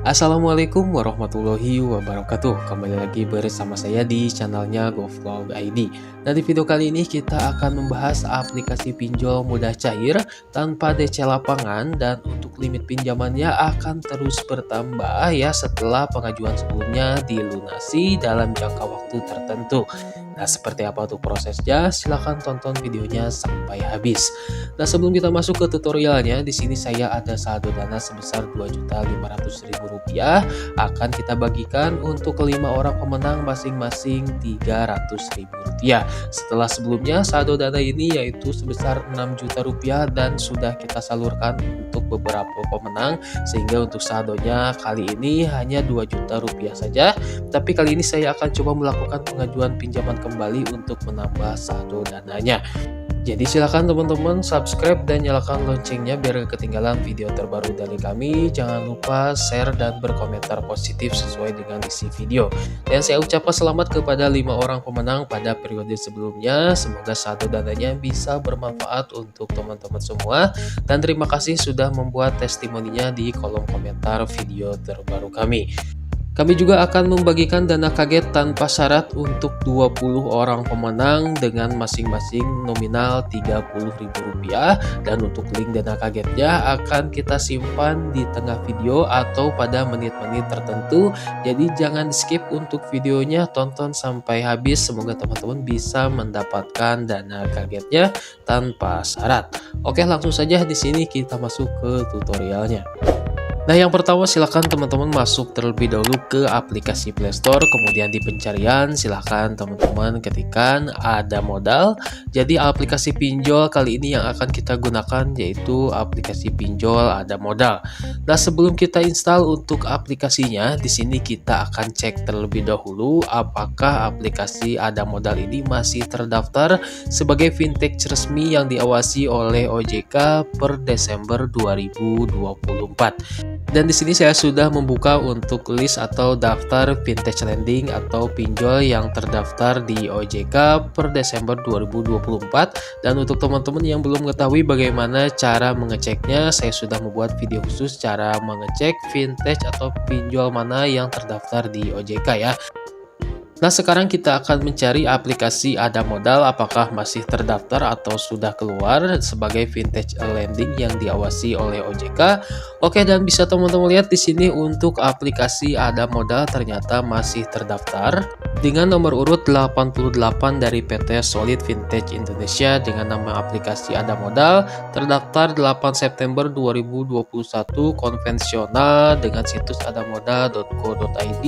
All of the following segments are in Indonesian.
Assalamualaikum warahmatullahi wabarakatuh. Kembali lagi bersama saya di channelnya GoVlog ID. Nah, di video kali ini kita akan membahas aplikasi pinjol mudah cair tanpa DC lapangan, dan untuk limit pinjamannya akan terus bertambah ya setelah pengajuan sebelumnya dilunasi dalam jangka waktu tertentu. Nah, seperti apa untuk prosesnya? Silahkan tonton videonya sampai habis. Nah, sebelum kita masuk ke tutorialnya, di sini saya ada saldo dana sebesar Rp2.500.000 akan kita bagikan untuk 5 orang pemenang masing-masing Rp300.000. Setelah sebelumnya saldo dana ini yaitu sebesar Rp6 juta dan sudah kita salurkan untuk beberapa pemenang, sehingga untuk saldonya kali ini hanya Rp2 juta saja. Tapi kali ini saya akan coba melakukan pengajuan pinjaman kembali untuk menambah saldo dananya. Jadi silakan teman-teman subscribe dan nyalakan loncengnya biar gak ketinggalan video terbaru dari kami. Jangan lupa share dan berkomentar positif sesuai dengan isi video. Dan saya ucapkan selamat kepada 5 orang pemenang pada periode sebelumnya. Semoga saldo dananya bisa bermanfaat untuk teman-teman semua. Dan terima kasih sudah membuat testimoninya di kolom komentar video terbaru kami. Kami juga akan membagikan dana kaget tanpa syarat untuk 20 orang pemenang dengan masing-masing nominal Rp30.000, dan untuk link dana kagetnya akan kita simpan di tengah video atau pada menit-menit tertentu. Jadi jangan skip untuk videonya, tonton sampai habis. Semoga teman-teman bisa mendapatkan dana kagetnya tanpa syarat. Oke, langsung saja di sini kita masuk ke tutorialnya. Nah, yang pertama silahkan teman-teman masuk terlebih dahulu ke aplikasi Play Store, kemudian di pencarian silahkan teman-teman ketikkan ada modal. Jadi aplikasi pinjol kali ini yang akan kita gunakan yaitu aplikasi pinjol ada modal. Nah, sebelum kita install untuk aplikasinya, di sini kita akan cek terlebih dahulu apakah aplikasi ada modal ini masih terdaftar sebagai fintech resmi yang diawasi oleh OJK per Desember 2024. Dan di sini saya sudah membuka untuk list atau daftar vintage lending atau pinjol yang terdaftar di OJK per Desember 2024. Dan untuk teman-teman yang belum mengetahui bagaimana cara mengeceknya, saya sudah membuat video khusus cara mengecek vintage atau pinjol mana yang terdaftar di OJK ya. Nah, sekarang kita akan mencari aplikasi ada modal apakah masih terdaftar atau sudah keluar sebagai vintage lending yang diawasi oleh OJK. Oke, dan bisa teman-teman lihat di sini untuk aplikasi ada modal ternyata masih terdaftar dengan nomor urut 88 dari PT Solid Vintage Indonesia dengan nama aplikasi ada modal, terdaftar 8 September 2021, konvensional dengan situs adamodal.co.id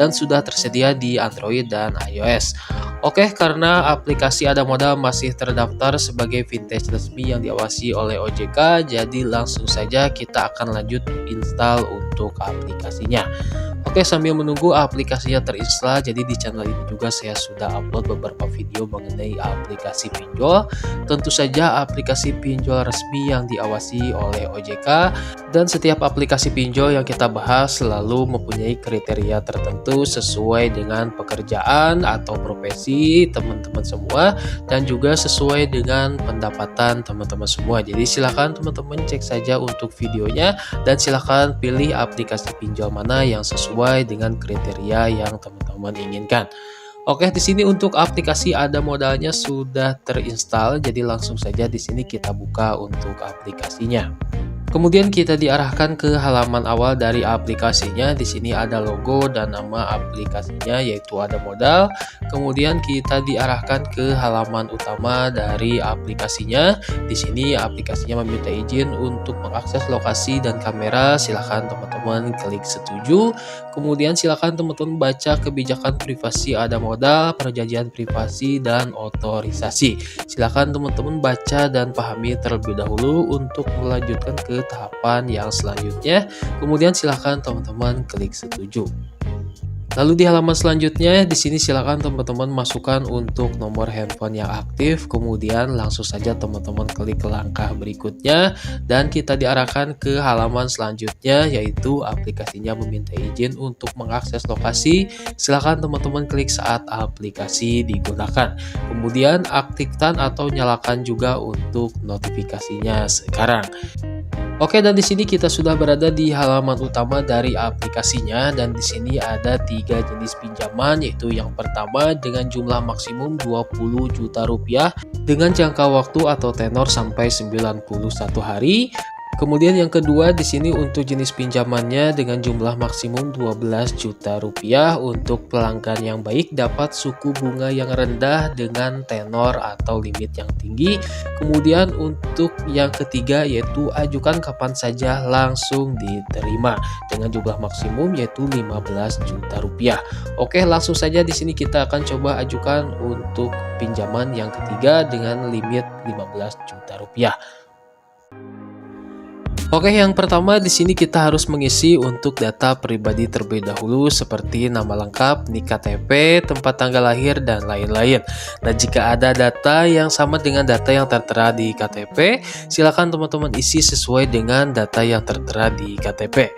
dan sudah tersedia di Android dan iOS. Oke, karena aplikasi ada modal masih terdaftar sebagai vintage resmi yang diawasi oleh OJK, jadi langsung saja kita akan lanjut install untuk aplikasinya. Oke, sambil menunggu aplikasinya terinstall, jadi di channel ini juga saya sudah upload beberapa video mengenai aplikasi pinjol. Tentu saja aplikasi pinjol resmi yang diawasi oleh OJK, dan setiap aplikasi pinjol yang kita bahas selalu mempunyai kriteria tertentu sesuai dengan pekerjaan atau profesi teman-teman semua, dan juga sesuai dengan pendapatan teman-teman semua. Jadi silakan teman-teman cek saja untuk videonya dan silakan pilih aplikasi pinjol mana yang sesuai dengan kriteria yang teman-teman inginkan. Oke, di sini untuk aplikasi ada modalnya sudah terinstall, jadi langsung saja di sini kita buka untuk aplikasinya. Kemudian kita diarahkan ke halaman awal dari aplikasinya. Di sini ada logo dan nama aplikasinya yaitu ada modal. Kemudian kita diarahkan ke halaman utama dari aplikasinya. Di sini aplikasinya meminta izin untuk mengakses lokasi dan kamera. Silahkan teman-teman klik setuju. Kemudian silahkan teman-teman baca kebijakan privasi ada modal, perjanjian privasi dan otorisasi. Silahkan teman-teman baca dan pahami terlebih dahulu untuk melanjutkan ke tahapan yang selanjutnya. Kemudian silahkan teman-teman klik setuju. Lalu di halaman selanjutnya di sini silakan teman-teman masukkan untuk nomor handphone yang aktif, kemudian langsung saja teman-teman klik langkah berikutnya dan kita diarahkan ke halaman selanjutnya yaitu aplikasinya meminta izin untuk mengakses lokasi. Silakan teman-teman klik saat aplikasi digunakan. Kemudian aktifkan atau nyalakan juga untuk notifikasinya sekarang. Oke, dan di sini kita sudah berada di halaman utama dari aplikasinya, dan di sini ada 3 jenis pinjaman, yaitu yang pertama dengan jumlah maksimum 20 juta rupiah dengan jangka waktu atau tenor sampai 91 hari. Kemudian yang kedua di sini untuk jenis pinjamannya dengan jumlah maksimum 12 juta rupiah untuk pelanggan yang baik dapat suku bunga yang rendah dengan tenor atau limit yang tinggi. Kemudian untuk yang ketiga yaitu ajukan kapan saja langsung diterima dengan jumlah maksimum yaitu 15 juta rupiah. Oke, langsung saja di sini kita akan coba ajukan untuk pinjaman yang ketiga dengan limit 15 juta rupiah. Oke, yang pertama di sini kita harus mengisi untuk data pribadi terlebih dahulu seperti nama lengkap, NIK KTP, tempat tanggal lahir, dan lain-lain. Nah, jika ada data yang sama dengan data yang tertera di KTP, silakan teman-teman isi sesuai dengan data yang tertera di KTP.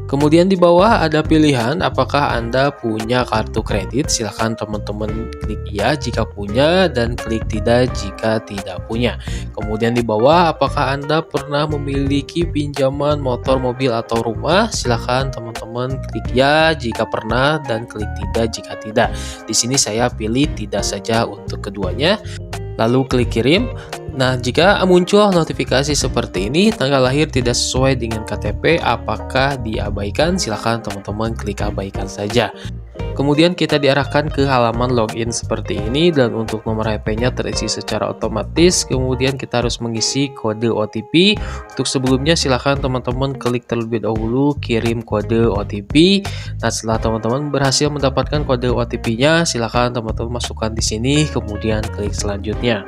Kemudian di bawah ada pilihan apakah Anda punya kartu kredit, silahkan teman-teman klik ya jika punya dan klik tidak jika tidak punya. Kemudian di bawah apakah Anda pernah memiliki pinjaman motor, mobil, atau rumah, silahkan teman-teman klik ya jika pernah dan klik tidak jika tidak. Di sini saya pilih tidak saja untuk keduanya. Lalu klik kirim. Nah, jika muncul notifikasi seperti ini, tanggal lahir tidak sesuai dengan KTP, apakah diabaikan? Silahkan teman-teman klik abaikan saja. Kemudian kita diarahkan ke halaman login seperti ini, dan untuk nomor HP-nya terisi secara otomatis. Kemudian kita harus mengisi kode OTP. Untuk sebelumnya silahkan teman-teman klik terlebih dahulu kirim kode OTP. Nah, setelah teman-teman berhasil mendapatkan kode OTP-nya, silahkan teman-teman masukkan di sini, kemudian klik selanjutnya.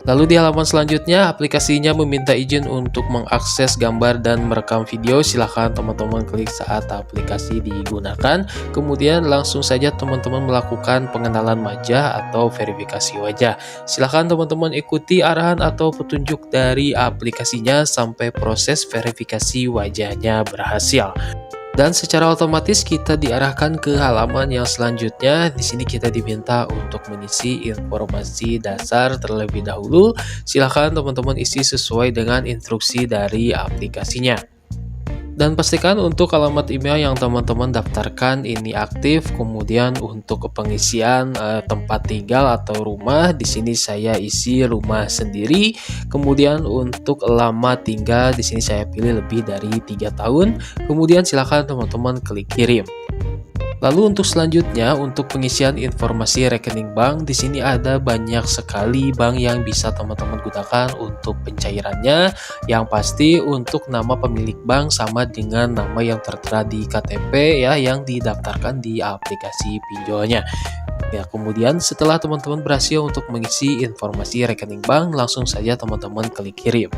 Lalu di halaman selanjutnya, aplikasinya meminta izin untuk mengakses gambar dan merekam video. Silahkan teman-teman klik saat aplikasi digunakan. Kemudian langsung saja teman-teman melakukan pengenalan wajah atau verifikasi wajah. Silahkan teman-teman ikuti arahan atau petunjuk dari aplikasinya sampai proses verifikasi wajahnya berhasil. Dan secara otomatis kita diarahkan ke halaman yang selanjutnya. Di sini kita diminta untuk mengisi informasi dasar terlebih dahulu. Silahkan teman-teman isi sesuai dengan instruksi dari aplikasinya. Dan pastikan untuk alamat email yang teman-teman daftarkan ini aktif. Kemudian untuk pengisian tempat tinggal atau rumah, di sini saya isi rumah sendiri. Kemudian untuk lama tinggal, di sini saya pilih lebih dari 3 tahun. Kemudian silakan teman-teman klik kirim. Lalu untuk selanjutnya untuk pengisian informasi rekening bank, di sini ada banyak sekali bank yang bisa teman-teman gunakan untuk pencairannya. Yang pasti untuk nama pemilik bank sama dengan nama yang tertera di KTP ya yang didaftarkan di aplikasi pinjolnya. Ya, kemudian setelah teman-teman berhasil untuk mengisi informasi rekening bank, langsung saja teman-teman klik kirim.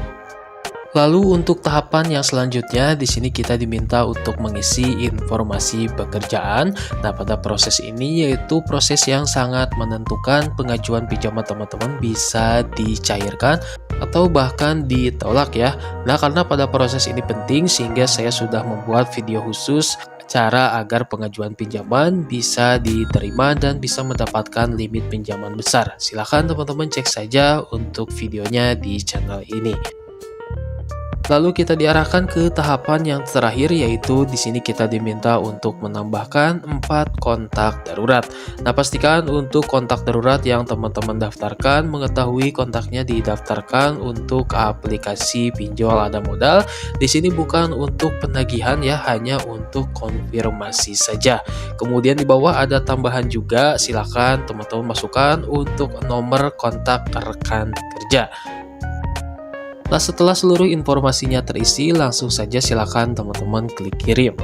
Lalu untuk tahapan yang selanjutnya, di sini kita diminta untuk mengisi informasi pekerjaan. Nah, pada proses ini yaitu proses yang sangat menentukan pengajuan pinjaman teman-teman bisa dicairkan atau bahkan ditolak ya. Nah, karena pada proses ini penting sehingga saya sudah membuat video khusus cara agar pengajuan pinjaman bisa diterima dan bisa mendapatkan limit pinjaman besar. Silahkan teman-teman cek saja untuk videonya di channel ini. Lalu kita diarahkan ke tahapan yang terakhir yaitu di sini kita diminta untuk menambahkan 4 kontak darurat. Nah, pastikan untuk kontak darurat yang teman-teman daftarkan mengetahui kontaknya didaftarkan untuk aplikasi pinjol ada modal. Di sini bukan untuk penagihan ya, hanya untuk konfirmasi saja. Kemudian di bawah ada tambahan juga, silakan teman-teman masukkan untuk nomor kontak rekan kerja. Nah, setelah seluruh informasinya terisi, langsung saja silakan teman-teman klik kirim.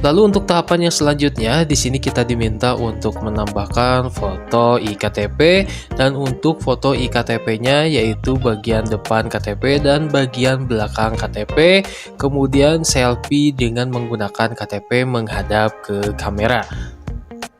Lalu untuk tahapan yang selanjutnya, di sini kita diminta untuk menambahkan foto iktp, dan untuk foto iktp-nya yaitu bagian depan KTP dan bagian belakang KTP, kemudian selfie dengan menggunakan KTP menghadap ke kamera.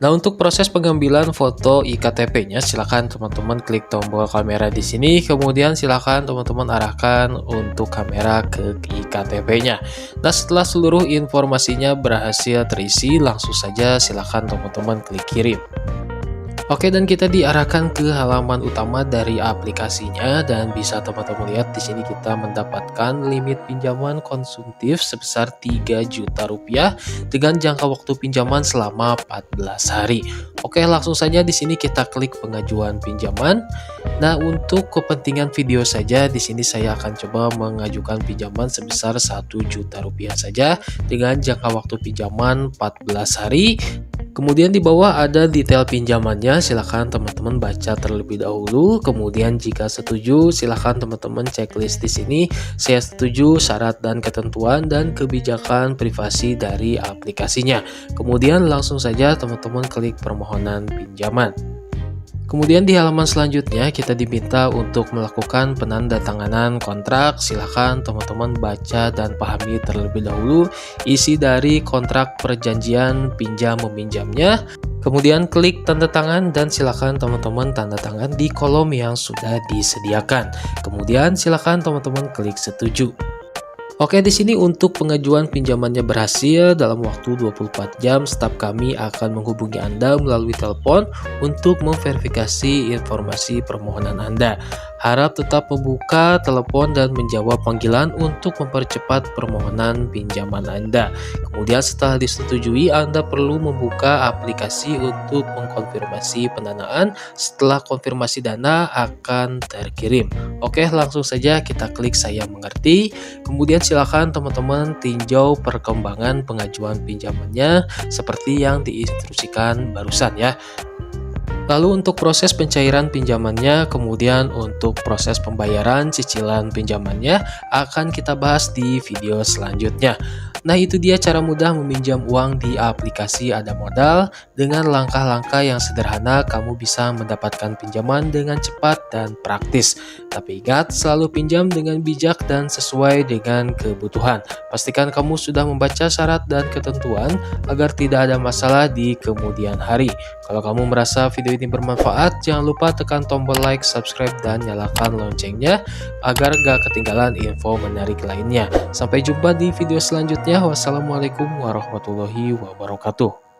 Nah, untuk proses pengambilan foto iktp-nya, silakan teman-teman klik tombol kamera di sini, kemudian silakan teman-teman arahkan untuk kamera ke iktp-nya. Nah, setelah seluruh informasinya berhasil terisi, langsung saja silakan teman-teman klik kirim. Oke, dan kita diarahkan ke halaman utama dari aplikasinya dan bisa teman-teman lihat di sini kita mendapatkan limit pinjaman konsumtif sebesar 3 juta rupiah dengan jangka waktu pinjaman selama 14 hari. Oke, langsung saja di sini kita klik pengajuan pinjaman. Nah, untuk kepentingan video saja di sini saya akan coba mengajukan pinjaman sebesar 1 juta rupiah saja dengan jangka waktu pinjaman 14 hari. Kemudian di bawah ada detail pinjamannya, silahkan teman-teman baca terlebih dahulu. Kemudian jika setuju, silahkan teman-teman checklist di sini. Saya setuju syarat dan ketentuan dan kebijakan privasi dari aplikasinya. Kemudian langsung saja teman-teman klik permohonan pinjaman. Kemudian di halaman selanjutnya kita diminta untuk melakukan penandatanganan kontrak. Silahkan teman-teman baca dan pahami terlebih dahulu isi dari kontrak perjanjian pinjam meminjamnya. Kemudian klik tanda tangan dan silakan teman-teman tanda tangan di kolom yang sudah disediakan. Kemudian silakan teman-teman klik setuju. Oke, di sini untuk pengajuan pinjamannya berhasil dalam waktu 24 jam, staf kami akan menghubungi Anda melalui telepon untuk memverifikasi informasi permohonan Anda. Harap tetap membuka telepon dan menjawab panggilan untuk mempercepat permohonan pinjaman Anda. Kemudian setelah disetujui, Anda perlu membuka aplikasi untuk mengkonfirmasi pendanaan. Setelah konfirmasi dana akan terkirim. Oke, langsung saja kita klik saya mengerti. Kemudian silakan teman-teman tinjau perkembangan pengajuan pinjamannya seperti yang diinstruksikan barusan ya. Lalu untuk proses pencairan pinjamannya, kemudian untuk proses pembayaran cicilan pinjamannya akan kita bahas di video selanjutnya. Nah, itu dia cara mudah meminjam uang di aplikasi Ada Modal. Dengan langkah-langkah yang sederhana, kamu bisa mendapatkan pinjaman dengan cepat dan praktis. Tapi ingat, selalu pinjam dengan bijak dan sesuai dengan kebutuhan. Pastikan kamu sudah membaca syarat dan ketentuan agar tidak ada masalah di kemudian hari. Kalau kamu merasa video ini bermanfaat, jangan lupa tekan tombol like, subscribe, dan nyalakan loncengnya agar gak ketinggalan info menarik lainnya. Sampai jumpa di video selanjutnya. Wassalamualaikum warahmatullahi wabarakatuh.